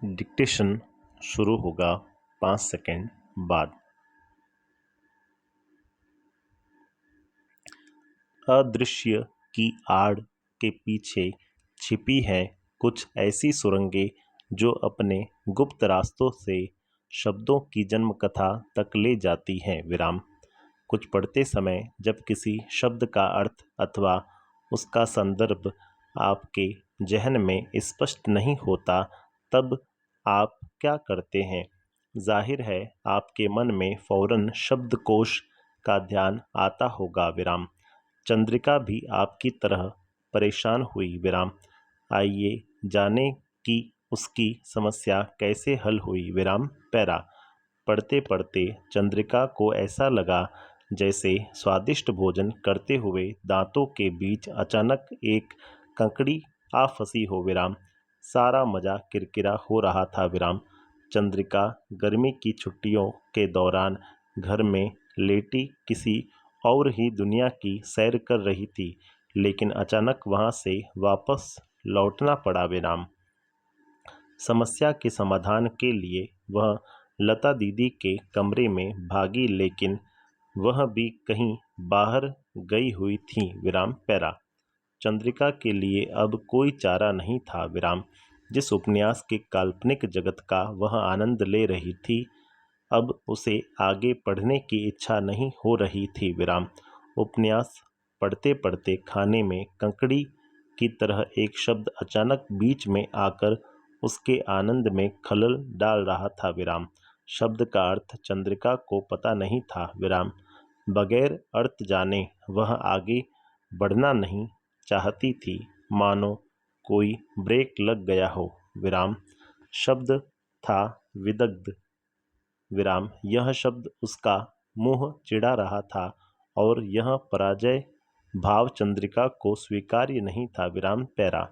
Dictation शुरू होगा 5 second बाद। अदृश्य की आड़ के पीछे छिपी हैं कुछ ऐसी सुरंगें जो अपने गुप्त रास्तों से शब्दों की जन्म कथा तक ले जाती हैं। विराम। कुछ पढ़ते समय जब किसी शब्द का अर्थ अथवा उसका संदर्भ आपके जहन में स्पष्ट नहीं होता, तब आप क्या करते हैं? जाहिर है आपके मन में फौरन शब्दकोश का ध्यान आता होगा। विराम। चंद्रिका भी आपकी तरह परेशान हुई। विराम। आइए जाने कि उसकी समस्या कैसे हल हुई। विराम। पैरा। पढ़ते पढ़ते चंद्रिका को ऐसा लगा जैसे स्वादिष्ट भोजन करते हुए दांतों के बीच अचानक एक कंकड़ी आ फंसी हो। विराम। सारा मजा किरकिरा हो रहा था। विराम। चंद्रिका गर्मी की छुट्टियों के दौरान घर में लेटी किसी और ही दुनिया की सैर कर रही थी, लेकिन अचानक वहां से वापस लौटना पड़ा। विराम। समस्या के समाधान के लिए वह लता दीदी के कमरे में भागी, लेकिन वह भी कहीं बाहर गई हुई थी। विराम। पैरा। चंद्रिका के लिए अब कोई चारा नहीं था। विराम। जिस उपन्यास के काल्पनिक जगत का वह आनंद ले रही थी, अब उसे आगे पढ़ने की इच्छा नहीं हो रही थी। विराम। उपन्यास पढ़ते पढ़ते खाने में कंकड़ी की तरह एक शब्द अचानक बीच में आकर उसके आनंद में खलल डाल रहा था। विराम। शब्द का अर्थ चंद्रिका को पता नहीं था। विराम। बगैर अर्थ जाने वह आगे बढ़ना नहीं चाहती थी, मानो कोई ब्रेक लग गया हो। विराम। शब्द था विदग्ध। विराम। यह शब्द उसका मुंह चिढ़ा रहा था और यह पराजय भाव चंद्रिका को स्वीकार्य नहीं था। विराम। पैरा।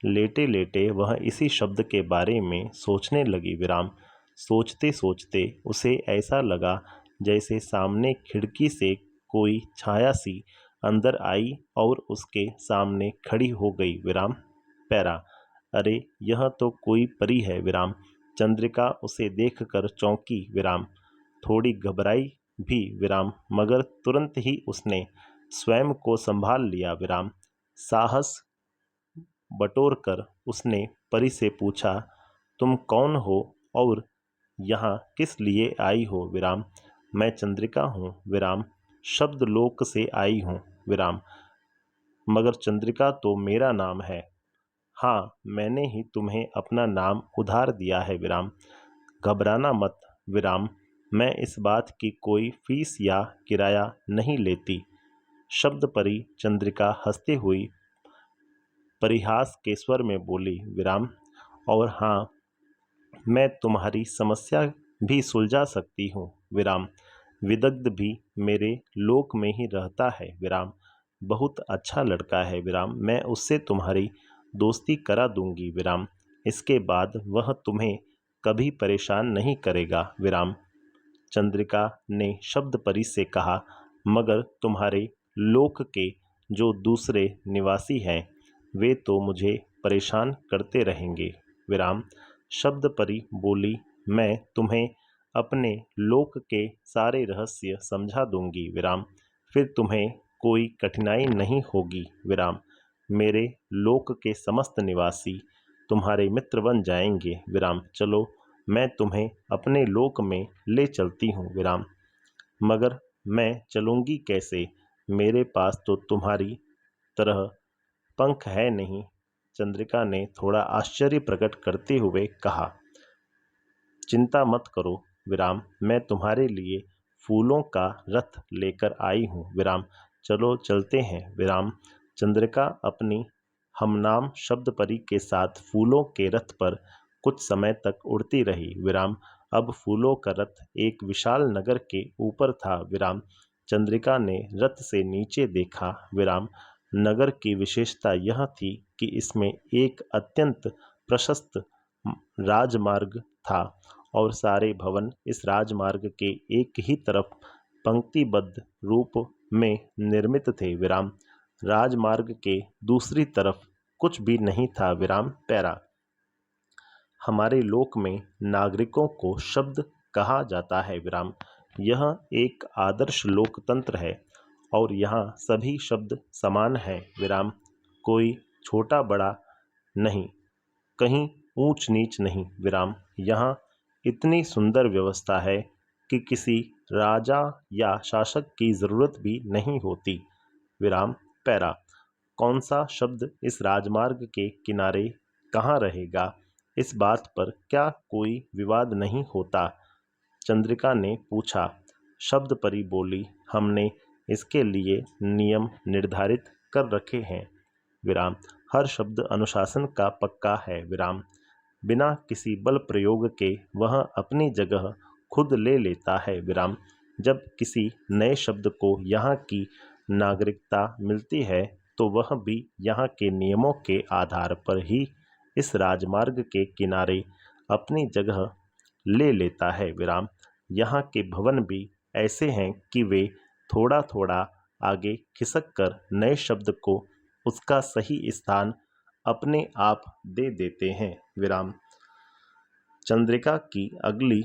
लेटे लेटे वह इसी शब्द के बारे में सोचने लगी। विराम। सोचते सोचते उसे ऐसा लगा जैसे सामने खिड़की से कोई छाया सी अंदर आई और उसके सामने खड़ी हो गई। विराम। पैरा। अरे यह तो कोई परी है। विराम। चंद्रिका उसे देखकर चौंकी। विराम। थोड़ी घबराई भी। विराम। मगर तुरंत ही उसने स्वयं को संभाल लिया। विराम। साहस बटोरकर उसने परी से पूछा, तुम कौन हो और यहाँ किस लिए आई हो? विराम। मैं चंद्रिका हूँ। विराम। शब्द लोक से आई हूँ। विराम। मगर चंद्रिका तो मेरा नाम है। हाँ, मैंने ही तुम्हें अपना नाम उधार दिया है। विराम। घबराना मत। विराम। मैं इस बात की कोई फीस या किराया नहीं लेती। शब्द परी चंद्रिका हंसते हुई परिहास के स्वर में बोली। विराम। और हाँ, मैं तुम्हारी समस्या भी सुलझा सकती हूँ। विराम। विदग्ध भी मेरे लोक में ही रहता है। विराम। बहुत अच्छा लड़का है। विराम। मैं उससे तुम्हारी दोस्ती करा दूंगी। विराम। इसके बाद वह तुम्हें कभी परेशान नहीं करेगा। विराम। चंद्रिका ने शब्द परी से कहा, मगर तुम्हारे लोक के जो दूसरे निवासी हैं, वे तो मुझे परेशान करते रहेंगे। विराम। शब्द परी बोली, मैं तुम्हें अपने लोक के सारे रहस्य समझा दूंगी। विराम। फिर तुम्हें कोई कठिनाई नहीं होगी। विराम। मेरे लोक के समस्त निवासी तुम्हारे मित्र बन जाएंगे। विराम। चलो, मैं तुम्हें अपने लोक में ले चलती हूँ। विराम। मगर मैं चलूंगी कैसे? मेरे पास तो तुम्हारी तरह पंख है नहीं। चंद्रिका ने थोड़ा आश्चर्य प्रकट करते हुए कहा। चिंता मत करो। विराम। मैं तुम्हारे लिए फूलों का रथ लेकर आई हूँ। विराम। चलो चलते हैं। विराम। चंद्रिका अपनी हमनाम शब्द परी के साथ फूलों के रथ पर कुछ समय तक उड़ती रही। विराम। अब फूलों का रथ एक विशाल नगर के ऊपर था। विराम। चंद्रिका ने रथ से नीचे देखा। विराम। नगर की विशेषता यह थी कि इसमें एक अत्यंत प्रशस्त राजमार्ग था और सारे भवन इस राजमार्ग के एक ही तरफ पंक्तिबद्ध रूप में निर्मित थे। विराम। राजमार्ग के दूसरी तरफ कुछ भी नहीं था। विराम। पैरा। हमारे लोक में नागरिकों को शब्द कहा जाता है विराम। यह एक आदर्श लोकतंत्र है और यहाँ सभी शब्द समान हैं विराम। कोई छोटा बड़ा नहीं, कहीं ऊंच नीच नहीं विराम। यहाँ इतनी सुंदर व्यवस्था है कि किसी राजा या शासक की जरूरत भी नहीं होती विराम। पैरा। कौन सा शब्द इस राजमार्ग के किनारे कहाँ रहेगा, इस बात पर क्या कोई विवाद नहीं होता? चंद्रिका ने पूछा। शब्द परी बोली, हमने इसके लिए नियम निर्धारित कर रखे हैं विराम। हर शब्द अनुशासन का पक्का है विराम। बिना किसी बल प्रयोग के वह अपनी जगह खुद ले लेता है विराम। जब किसी नए शब्द को यहाँ की नागरिकता मिलती है तो वह भी यहाँ के नियमों के आधार पर ही इस राजमार्ग के किनारे अपनी जगह ले लेता है विराम। यहाँ के भवन भी ऐसे हैं कि वे थोड़ा थोड़ा आगे खिसक कर नए शब्द को उसका सही स्थान अपने आप दे देते हैं विराम। चंद्रिका की अगली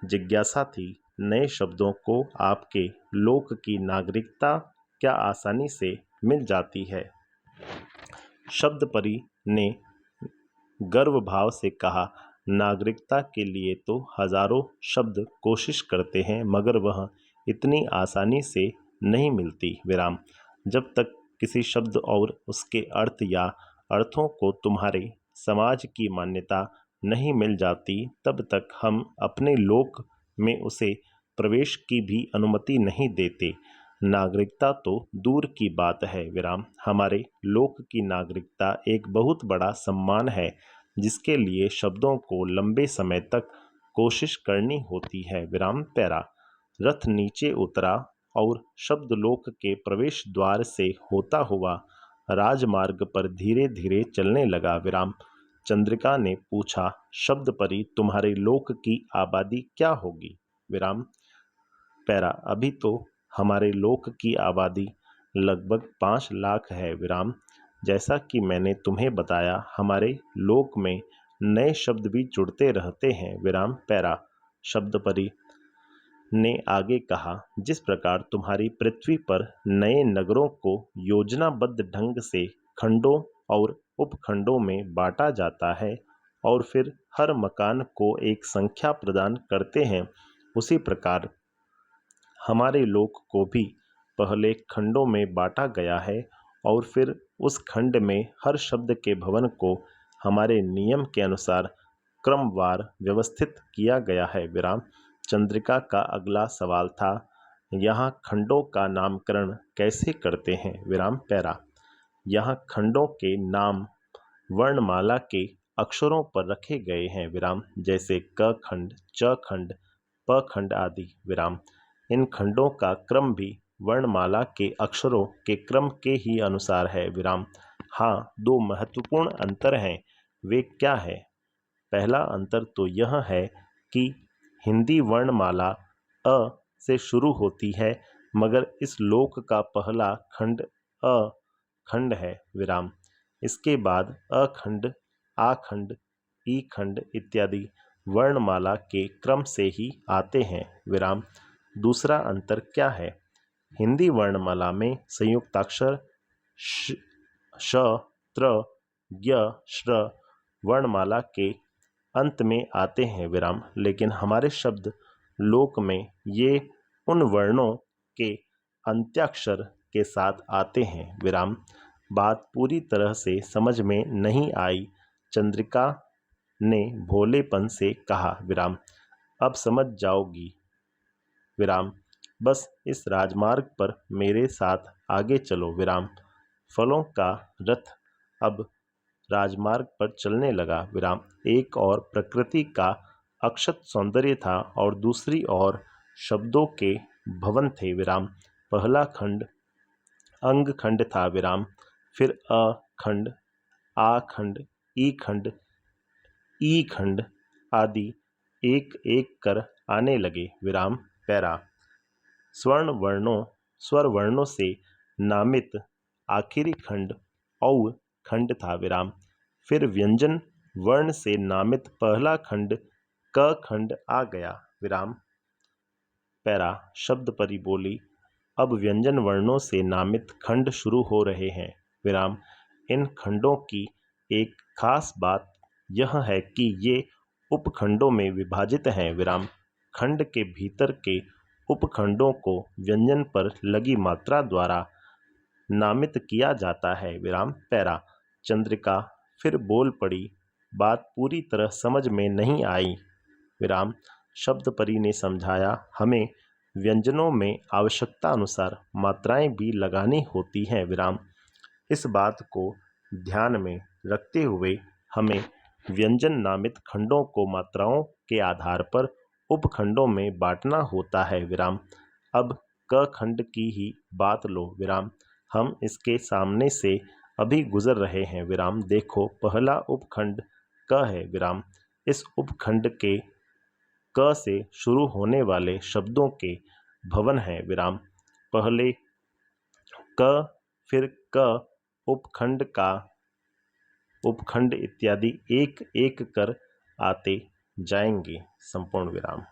जिज्ञासा थी, नए शब्दों को आपके लोक की नागरिकता क्या आसानी से मिल जाती है? शब्द परी ने गर्व भाव से कहा, नागरिकता के लिए तो हजारों शब्द कोशिश करते हैं मगर वह इतनी आसानी से नहीं मिलती विराम। जब तक किसी शब्द और उसके अर्थ या अर्थों को तुम्हारे समाज की मान्यता नहीं मिल जाती तब तक हम अपने लोक में उसे प्रवेश की भी अनुमति नहीं देते। नागरिकता तो दूर की बात है विराम, हमारे लोक की नागरिकता एक बहुत बड़ा सम्मान है जिसके लिए शब्दों को लंबे समय तक कोशिश करनी होती है विराम। पैरा। रथ नीचे उतरा और शब्दलोक के प्रवेश द्वार से होता हुआ राजमार्ग पर धीरे धीरे चलने लगा विराम। चंद्रिका ने पूछा, शब्द परी तुम्हारे लोक की आबादी क्या होगी विराम? पैरा। अभी तो हमारे लोक की आबादी लगभग 5 लाख है विराम। जैसा कि मैंने तुम्हें बताया हमारे लोक में नए शब्द भी जुड़ते रहते हैं विराम। पैरा। शब्द परी ने आगे कहा, जिस प्रकार तुम्हारी पृथ्वी पर नए नगरों को योजनाबद्ध ढंग से खंडों और उपखंडों में बांटा जाता है और फिर हर मकान को एक संख्या प्रदान करते हैं, उसी प्रकार हमारे लोक को भी पहले खंडों में बांटा गया है और फिर उस खंड में हर शब्द के भवन को हमारे नियम के अनुसार क्रमवार व्यवस्थित किया गया है विराम। चंद्रिका का अगला सवाल था, यहाँ खंडों का नामकरण कैसे करते हैं विराम? पैरा। यहाँ खंडों के नाम वर्णमाला के अक्षरों पर रखे गए हैं विराम, जैसे क खंड, च खंड, प खंड आदि विराम। इन खंडों का क्रम भी वर्णमाला के अक्षरों के क्रम के ही अनुसार है विराम। हाँ, 2 महत्वपूर्ण अंतर हैं, वे क्या है? पहला अंतर तो यह है कि हिंदी वर्णमाला अ से शुरू होती है मगर इस लोक का पहला खंड अ खंड है विराम। इसके बाद अ खंड, आ खंड, ई खंड इत्यादि वर्णमाला के क्रम से ही आते हैं विराम। दूसरा अंतर क्या है? हिंदी वर्णमाला में संयुक्ताक्षर श, श, त्र, ज्ञ, श्र वर्णमाला के अंत में आते हैं विराम, लेकिन हमारे शब्द लोक में ये उन वर्णों के अंत्याक्षर के साथ आते हैं विराम। बात पूरी तरह से समझ में नहीं आई, चंद्रिका ने भोलेपन से कहा विराम। अब समझ जाओगी विराम, बस इस राजमार्ग पर मेरे साथ आगे चलो विराम। फलों का रथ अब राजमार्ग पर चलने लगा विराम। एक और प्रकृति का अक्षत सौंदर्य था और दूसरी ओर शब्दों के भवन थे विराम। पहला खंड अंग खंड था विराम, फिर अ खंड, आ खंड, ई खंड, ई खंड आदि एक एक कर आने लगे विराम। पैरा। स्वर वर्णों से नामित आखिरी खंड औ खंड था विराम, फिर व्यंजन वर्ण से नामित पहला खंड क खंड आ गया। विराम। पैरा। शब्द परी बोली, अब व्यंजन वर्णों से नामित खंड शुरू हो रहे हैं। विराम। इन खंडों की एक खास बात यह है कि ये उपखंडों में विभाजित हैं। विराम। खंड के भीतर के उपखंडों को व्यंजन पर लगी मात्रा द्वारा नामित किया जाता है। विराम। पैरा। चंद्रिका फिर बोल पड़ी, बात पूरी तरह समझ में नहीं आई। विराम। शब्द परी ने समझाया, हमें व्यंजनों में आवश्यकता अनुसार मात्राएं भी लगानी होती हैं। विराम। इस बात को ध्यान में रखते हुए हमें व्यंजन नामित खंडों को मात्राओं के आधार पर उपखंडों में बांटना होता है। विराम। अब क खंड की ही बात लो। विराम। हम इसके सामने से अभी गुजर रहे हैं। विराम। देखो, पहला उपखंड क है। विराम। इस उपखंड के क से शुरू होने वाले शब्दों के भवन हैं। विराम। पहले क, फिर क उपखंड का उपखंड इत्यादि एक एक कर आते जाएंगे। संपूर्ण विराम।